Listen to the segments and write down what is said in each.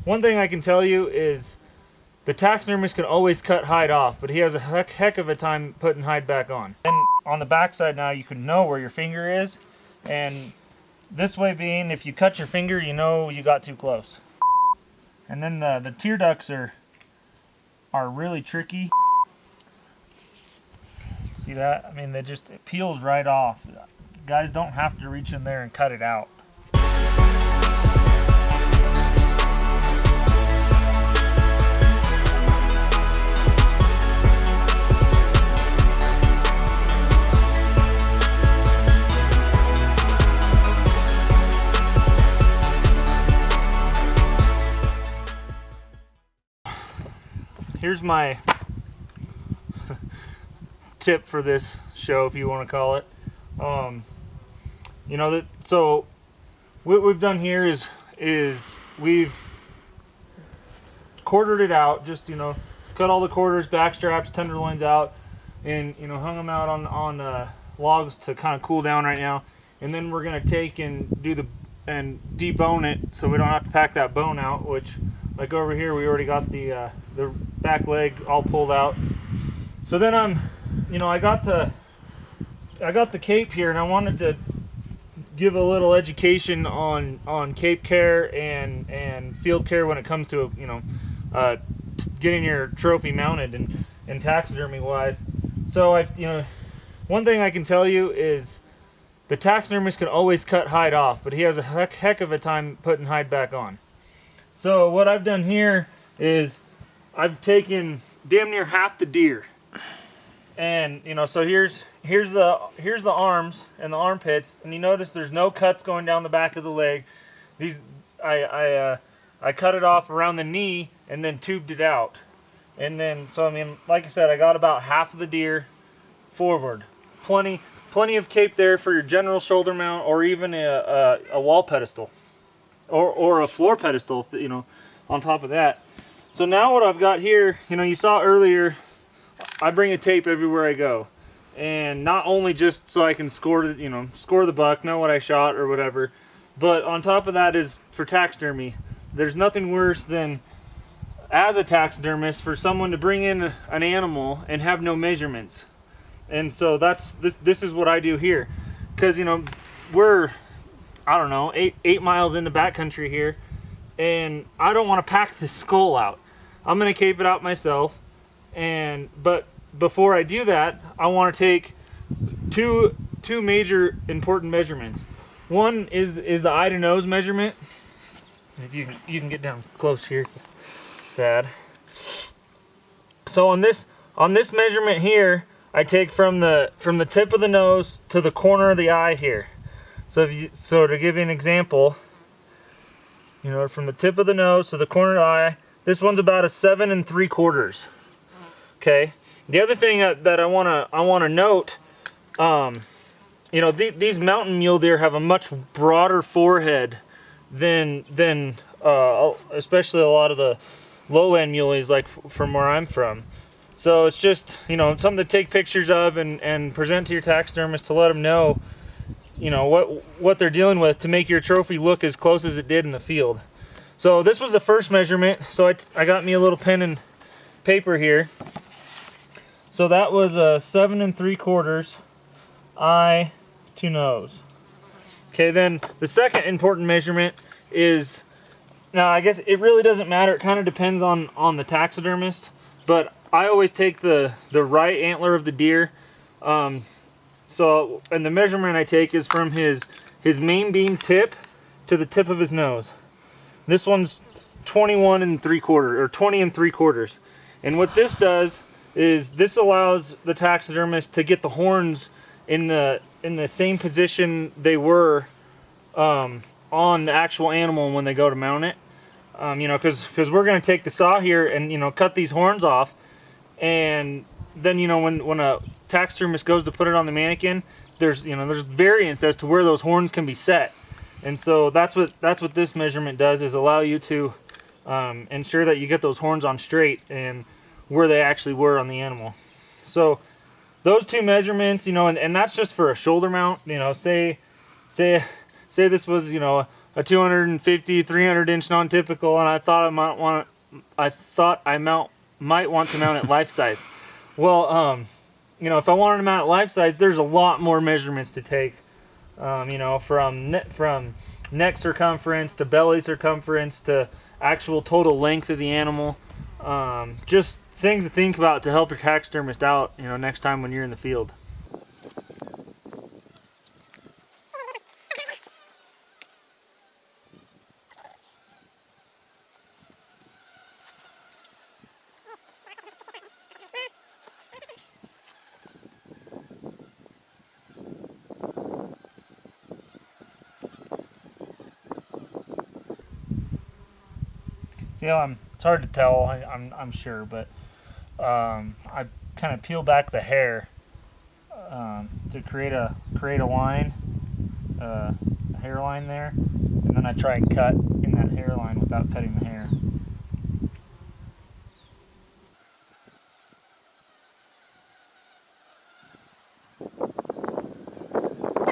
one thing I can tell you is the taxidermist can always cut hide off, but he has a heck of a time putting hide back on. And on the back side now, you can know where your finger is, and this way being, if you cut your finger, you know you got too close. And then the tear ducts are really tricky. See that? I mean, it peels right off. Guys don't have to reach in there and cut it out. Here's my tip for this show, if you want to call it. So what we've done here is we've quartered it out, just cut all the quarters, back straps, tenderloins out, and hung them out on logs to kind of cool down right now. And then we're gonna take and debone it, so we don't have to pack that bone out. Which, like over here, we already got the back leg all pulled out. So then I got the cape here, and I wanted to give a little education on cape care and field care when it comes to getting your trophy mounted and taxidermy wise. So one thing I can tell you is the taxidermist can always cut hide off, but he has a heck of a time putting hide back on. So what I've done here is I've taken damn near half the deer, and so here's the arms and the armpits, and you notice there's no cuts going down the back of the leg. These I cut it off around the knee and then tubed it out, and then like I said, I got about half of the deer forward. Plenty of cape there for your general shoulder mount, or even a wall pedestal, or a floor pedestal, on top of that. So now what I've got here, you saw earlier, I bring a tape everywhere I go, and not only just so I can score the buck, know what I shot or whatever, but on top of that is for taxidermy. There's nothing worse than, as a taxidermist, for someone to bring in an animal and have no measurements. And so this is what I do here, because we're, I don't know, eight miles in the backcountry here, and I don't want to pack this skull out. I'm gonna cape it out myself, but before I do that, I want to take two major important measurements. One is the eye to nose measurement. If you can get down close here, Thad. So on this measurement here, I take from the tip of the nose to the corner of the eye here. So to give you an example, from the tip of the nose to the corner of the eye, this one's about a 7 3/4. Okay. The other thing that I wanna note, these mountain mule deer have a much broader forehead than especially a lot of the lowland muleys, like from where I'm from. So it's just, something to take pictures of and present to your taxidermist to let them know, what they're dealing with, to make your trophy look as close as it did in the field. So this was the first measurement. So I got me a little pen and paper here. So that was a 7 3/4 eye to nose. Okay, then the second important measurement is, now I guess it really doesn't matter. It kind of depends on the taxidermist, but I always take the right antler of the deer. And the measurement I take is from his main beam tip to the tip of his nose. This one's 21 3/4 or 20 3/4. And what this does is this allows the taxidermist to get the horns in the same position they were on the actual animal when they go to mount it. Because we're going to take the saw here and cut these horns off, and then when a taxidermist goes to put it on the mannequin, there's variance as to where those horns can be set. And so that's what this measurement does, is allow you to ensure that you get those horns on straight and where they actually were on the animal. So those two measurements, and that's just for a shoulder mount. Say this was, a 250, 300 inch non-typical, and I thought I might want to mount it life size. Well, you know, if I wanted to mount it life size, there's a lot more measurements to take. You know, from neck circumference to belly circumference to actual total length of the animal. Just things to think about to help your taxidermist out, you know, next time when you're in the field. See how it's hard to tell, I'm sure, but I kind of peel back the hair to create a line, a hairline there, and then I try and cut in that hairline without cutting the hair.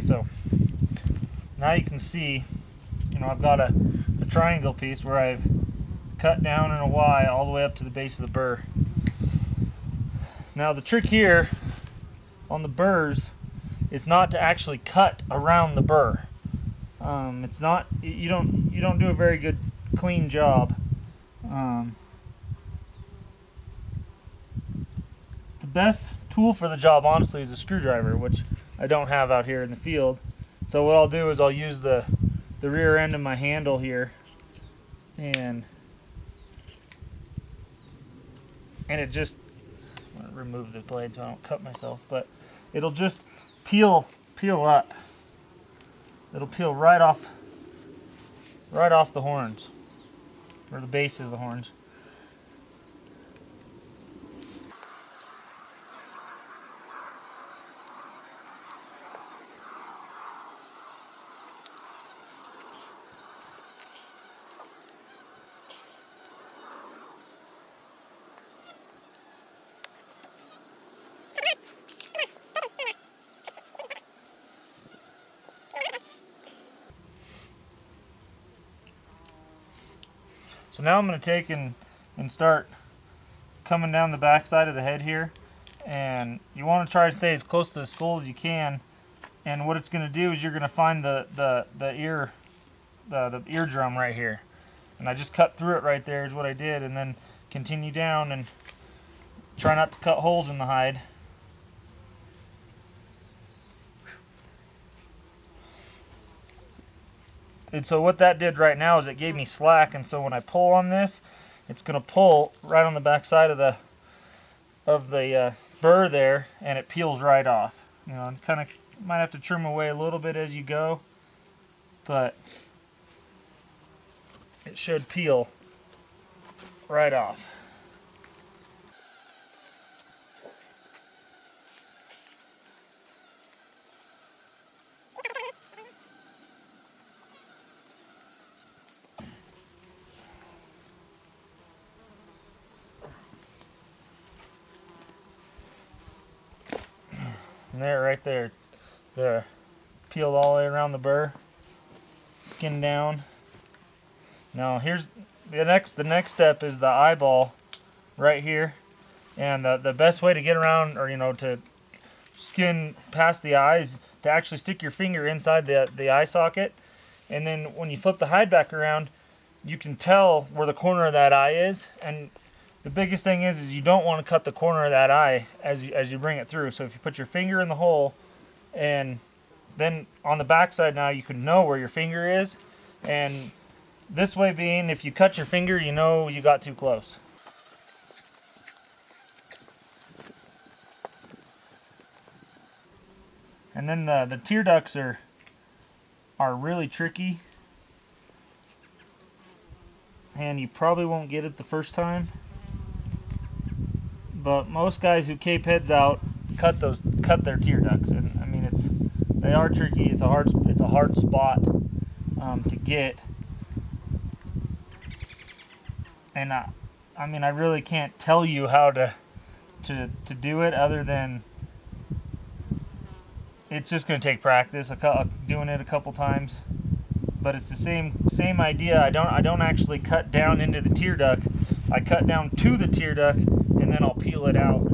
So now you can see, you know, I've got a triangle piece where I've cut down in a Y all the way up to the base of the burr. Now the trick here on the burrs is not to actually cut around the burr. It's not, you don't do a very good clean job. The best tool for the job, honestly, is a screwdriver, which I don't have out here in the field. So what I'll do is I'll use the rear end of my handle here, and it just, I'm going to remove the blade so I don't cut myself, but it'll just peel up. It'll peel right off the horns, or the base of the horns. So now I'm going to take and start coming down the back side of the head here, and you want to try to stay as close to the skull as you can. And what it's going to do is you're going to find the eardrum right here, and I just cut through it right there is what I did, and then continue down and try not to cut holes in the hide. And so what that did right now is it gave me slack, and so when I pull on this, it's going to pull right on the back side of the burr there, and it peels right off. You know, and kind of might have to trim away a little bit as you go, but it should peel right off. And there, right there, they're peeled all the way around the burr, skin down. Now here's the next step is the eyeball right here, and the best way to get around, or you know, to skin past the eyes, to actually stick your finger inside the eye socket, and then when you flip the hide back around, you can tell where the corner of that eye is. And the biggest thing is you don't want to cut the corner of that eye as you bring it through. So if you put your finger in the hole, and then on the back side now you can know where your finger is, and this way being, if you cut your finger, you know you got too close. And then the tear ducts are really tricky, and you probably won't get it the first time. But most guys who cape heads out cut their tear ducts, and I mean they are tricky. It's a hard spot to get, and I mean I really can't tell you how to do it, other than it's just going to take practice. Doing it a couple times. but it's the same idea. I don't actually cut down into the tear duct. I cut down to the tear duct and then I'll peel it out.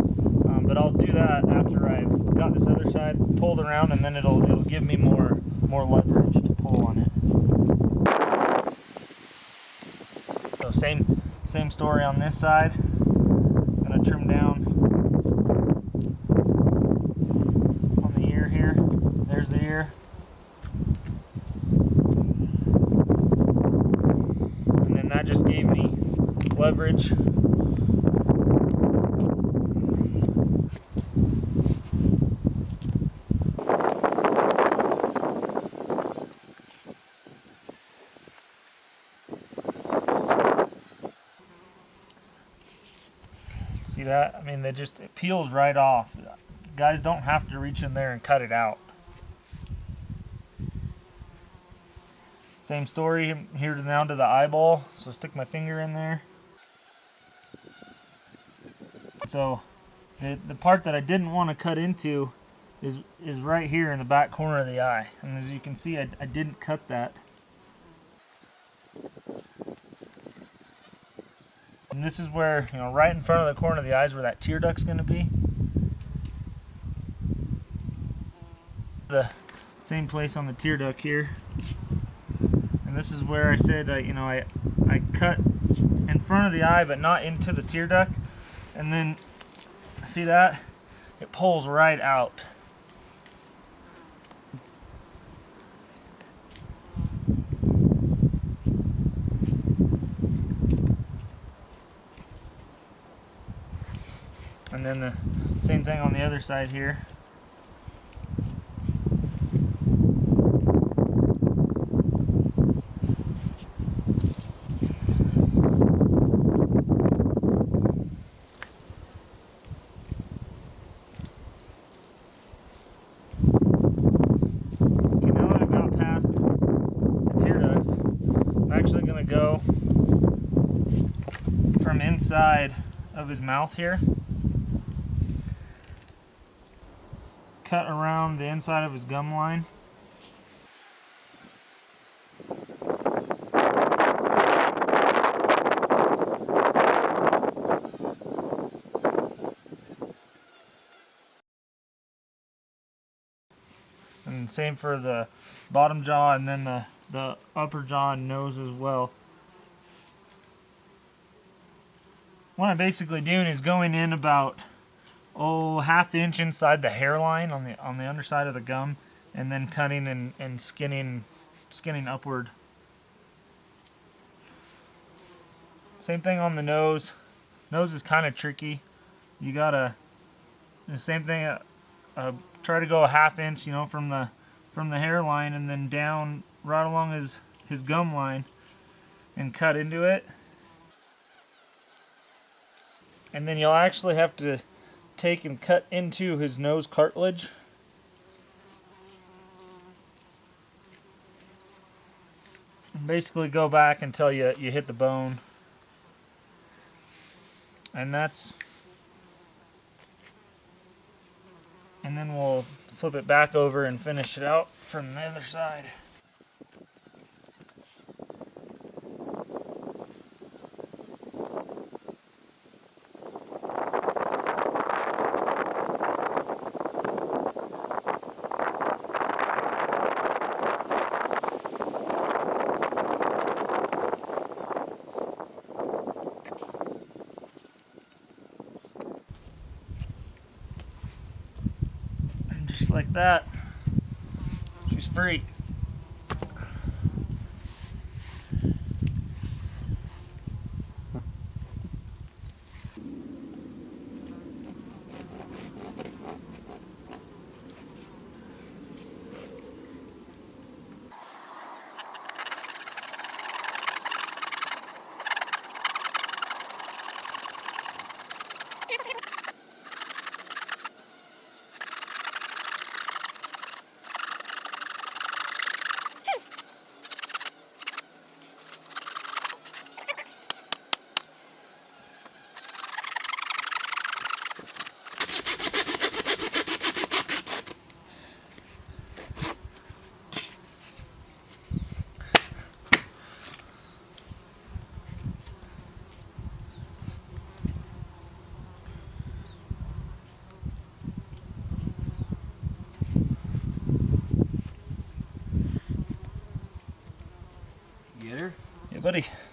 But I'll do that after I've got this other side pulled around, and then it'll give me more leverage to pull on it. So same story on this side. I'm gonna trim down on the ear here. There's the ear. And then that just gave me leverage. See that? I mean, it peels right off. Guys don't have to reach in there and cut it out. Same story here down to the eyeball. So stick my finger in there. So the part that I didn't want to cut into is right here in the back corner of the eye. And as you can see, I didn't cut that. And this is where, right in front of the corner of the eye is where that tear duct's going to be. The same place on the tear duct here. And this is where I said, I cut in front of the eye, but not into the tear duct. And then, see that? It pulls right out. And then the same thing on the other side here. Okay, now that I've got past the tear ducts, I'm actually going to go from inside of his mouth here. Cut around the inside of his gum line. And same for the bottom jaw, and then the upper jaw and nose as well. What I'm basically doing is going in about ½ inch inside the hairline on the underside of the gum, and then cutting and skinning upward. Same thing on the nose. Nose is kind of tricky. You gotta, the same thing. Try to go ½ inch, from the hairline, and then down right along his gum line, and cut into it. And then you'll actually have to take and cut into his nose cartilage. And basically go back until you hit the bone. And then we'll flip it back over and finish it out from the other side. Just like that, she's free. buddy.